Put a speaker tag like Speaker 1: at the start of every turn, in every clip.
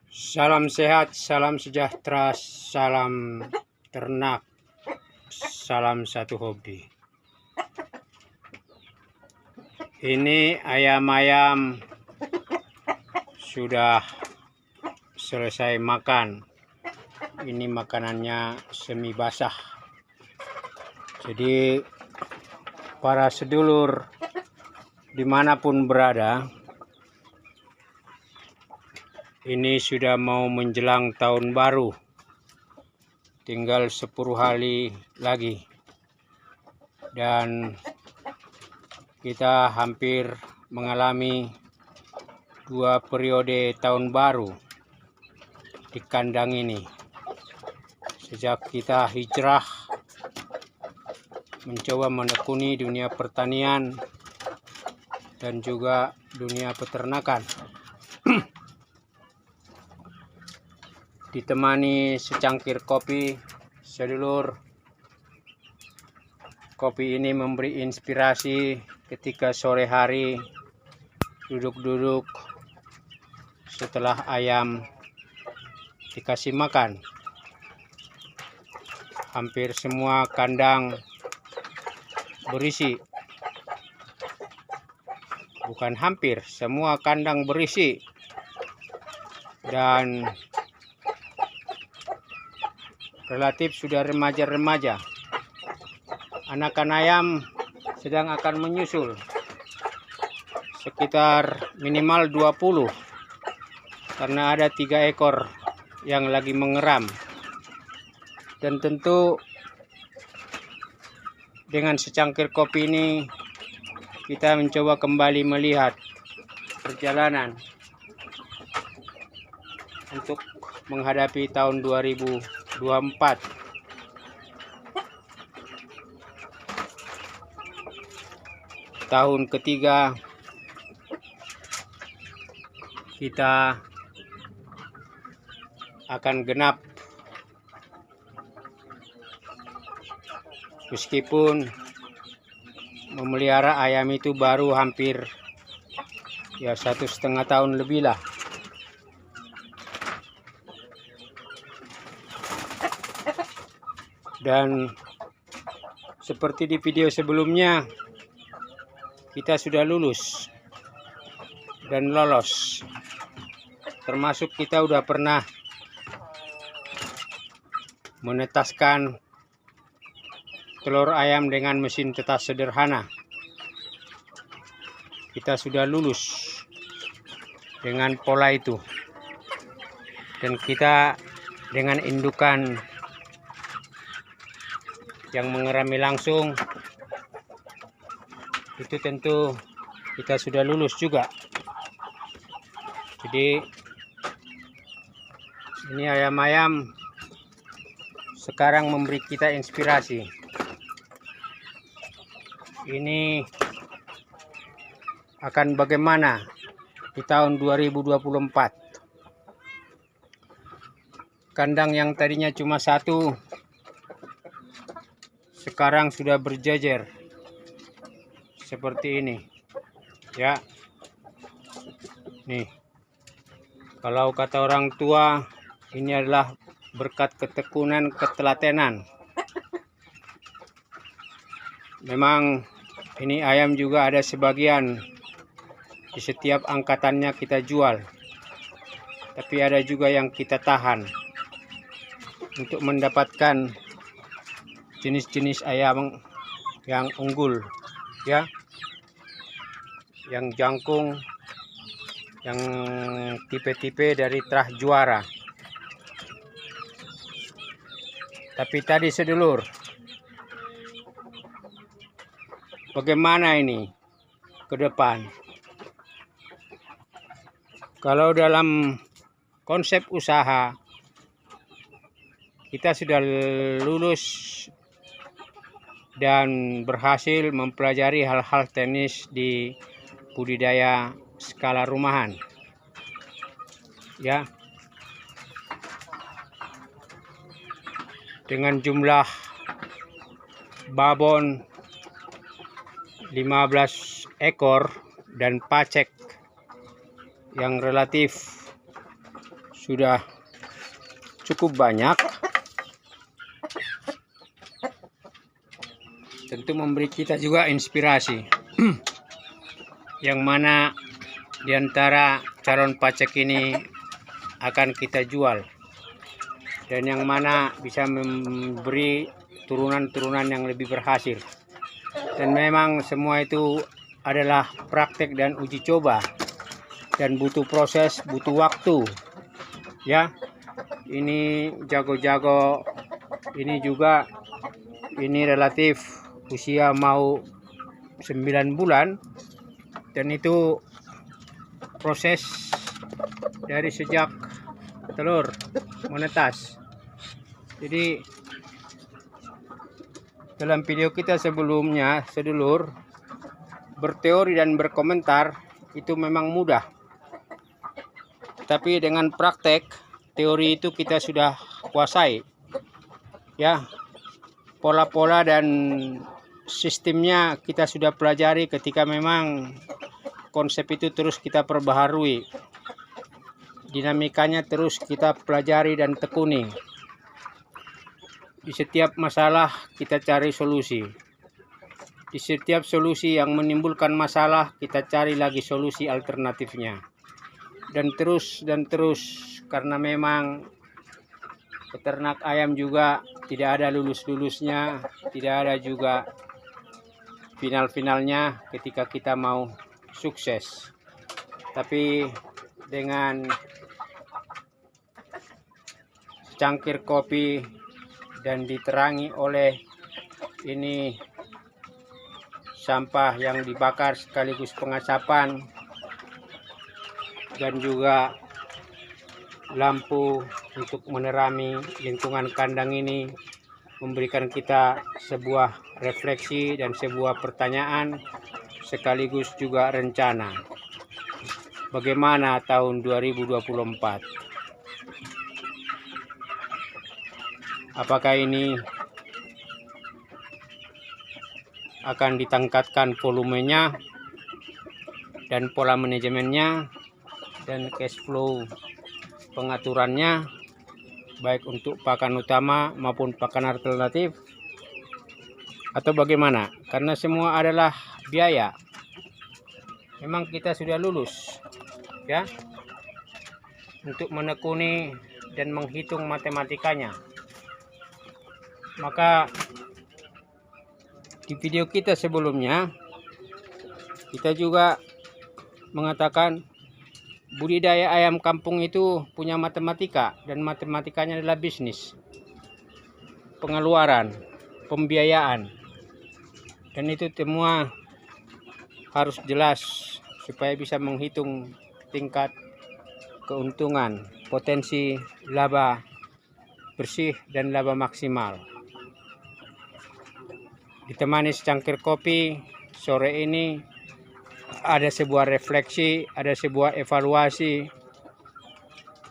Speaker 1: Salam sehat, salam sejahtera, salam ternak, salam satu hobi. Ini ayam-ayam sudah selesai makan. Ini makanannya semi basah. Jadi para sedulur dimanapun berada, ini sudah mau menjelang tahun baru, tinggal 10 hari lagi, dan kita hampir mengalami 2 periode tahun baru di kandang ini. Sejak kita hijrah mencoba menekuni dunia pertanian dan juga dunia peternakan, ditemani secangkir kopi, sedulur. Kopi ini memberi inspirasi ketika sore hari duduk-duduk setelah ayam dikasih makan. Hampir semua kandang berisi. Bukan hampir, semua kandang berisi. Dan relatif sudah remaja-remaja. Anakan ayam sedang akan menyusul, sekitar minimal 20, karena ada 3 ekor yang lagi mengeram. Dan tentu dengan secangkir kopi ini kita mencoba kembali melihat perjalanan untuk menghadapi tahun 2024. Tahun ketiga kita akan genap, meskipun memelihara ayam itu baru hampir 1,5 tahun lebih lah. Dan seperti di video sebelumnya, kita sudah lulus dan lolos. Termasuk kita udah pernah menetaskan telur ayam dengan mesin tetas sederhana. Kita sudah lulus dengan pola itu. Dan kita dengan indukan yang mengerami langsung, itu tentu kita sudah lulus juga. Jadi ini ayam-ayam sekarang memberi kita inspirasi. Ini akan bagaimana di tahun 2024. Kandang yang tadinya cuma 1 sekarang sudah berjejer seperti ini, ya. Nih, kalau kata orang tua, ini adalah berkat ketekunan, ketelatenan. Memang ini ayam juga ada sebagian di setiap angkatannya kita jual, tapi ada juga yang kita tahan untuk mendapatkan jenis-jenis ayam yang unggul, ya, yang jangkung, yang tipe-tipe dari terah juara. Tapi tadi sedulur, bagaimana ini ke depan? Kalau dalam konsep usaha, kita sudah lulus dan berhasil mempelajari hal-hal teknis di budidaya skala rumahan, ya, dengan jumlah babon 15 ekor dan pacek yang relatif sudah cukup banyak, tentu memberi kita juga inspirasi yang mana diantara calon pacek ini akan kita jual, dan yang mana bisa memberi turunan-turunan yang lebih berhasil. Dan memang semua itu adalah praktek dan uji coba, dan butuh proses, butuh waktu ya. Ini jago-jago ini juga, ini relatif usia mau 9 bulan, dan itu proses dari sejak telur menetas. Jadi dalam video kita sebelumnya, sedulur, berteori dan berkomentar itu memang mudah, tapi dengan praktek teori itu kita sudah kuasai ya. Pola-pola dan sistemnya kita sudah pelajari ketika memang konsep itu terus kita perbaharui, dinamikanya terus kita pelajari dan tekuni. Di setiap masalah kita cari solusi, di setiap solusi yang menimbulkan masalah kita cari lagi solusi alternatifnya, dan terus karena memang peternak ayam juga tidak ada lulus-lulusnya, tidak ada juga final-finalnya ketika kita mau sukses. Tapi dengan secangkir kopi dan diterangi oleh ini sampah yang dibakar sekaligus pengasapan, dan juga lampu untuk menerami lingkungan kandang ini, memberikan kita sebuah refleksi dan sebuah pertanyaan sekaligus juga rencana bagaimana tahun 2024. Apakah ini akan ditangkatkan volumenya dan pola manajemennya dan cash flow pengaturannya, baik untuk pakan utama maupun pakan alternatif, atau bagaimana? Karena semua adalah biaya. Memang kita sudah lulus ya untuk menekuni dan menghitung matematikanya. Maka di video kita sebelumnya kita juga mengatakan budidaya ayam kampung itu punya matematika, dan matematikanya adalah bisnis, pengeluaran, pembiayaan, dan itu semua harus jelas supaya bisa menghitung tingkat keuntungan, potensi laba bersih dan laba maksimal. Ditemani secangkir kopi sore ini, ada sebuah refleksi, ada sebuah evaluasi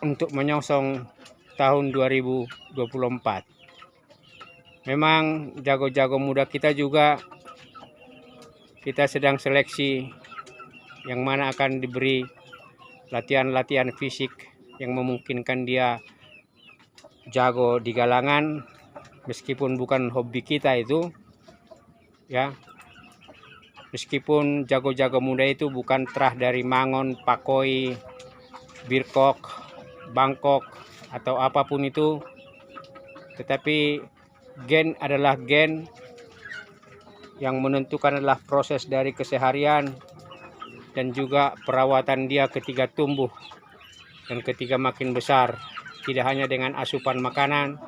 Speaker 1: untuk menyongsong tahun 2024. Memang jago-jago muda kita juga kita sedang seleksi, yang mana akan diberi latihan-latihan fisik yang memungkinkan dia jago di galangan, meskipun bukan hobi kita itu ya. Meskipun jago-jago muda itu bukan terah dari Mangon, Pakoi, Birkok, Bangkok, atau apapun itu, tetapi gen adalah gen yang menentukan adalah proses dari keseharian dan juga perawatan dia ketika tumbuh dan ketika makin besar, tidak hanya dengan asupan makanan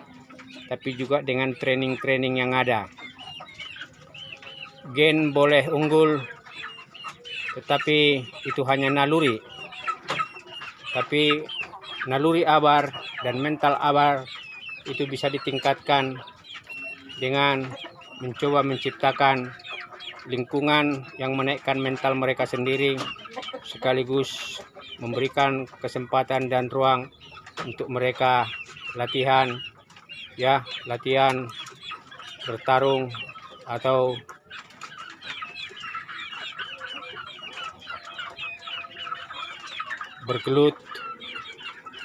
Speaker 1: tapi juga dengan training-training yang ada. Gen boleh unggul, tetapi itu hanya naluri. Tapi naluri abar dan mental abar itu bisa ditingkatkan dengan mencoba menciptakan lingkungan yang menaikkan mental mereka sendiri, sekaligus memberikan kesempatan dan ruang untuk mereka latihan ya, latihan bertarung atau bergelut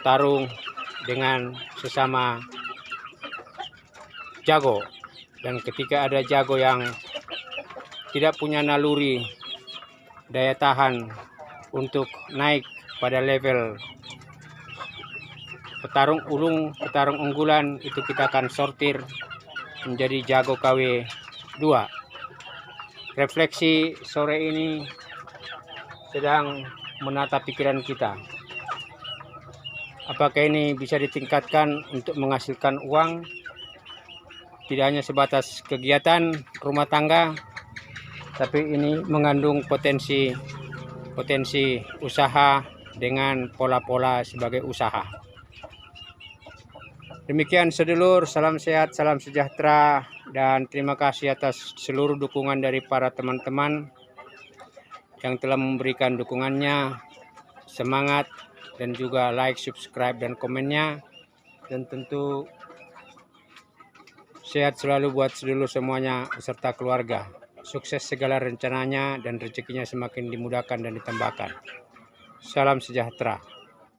Speaker 1: bertarung dengan sesama jago. Dan ketika ada jago yang tidak punya naluri daya tahan untuk naik pada level petarung unggulan, itu kita akan sortir menjadi jago KW 2. Refleksi sore ini sedang menata pikiran kita. Apakah ini bisa ditingkatkan untuk menghasilkan uang, tidak hanya sebatas kegiatan rumah tangga, tapi ini mengandung potensi usaha dengan pola-pola sebagai usaha. Demikian sedulur, salam sehat, salam sejahtera, dan terima kasih atas seluruh dukungan dari para teman-teman yang telah memberikan dukungannya, semangat, dan juga like, subscribe, dan komennya. Dan tentu sehat selalu buat sedulur semuanya beserta keluarga. Sukses segala rencananya dan rezekinya semakin dimudahkan dan ditambahkan. Salam sejahtera.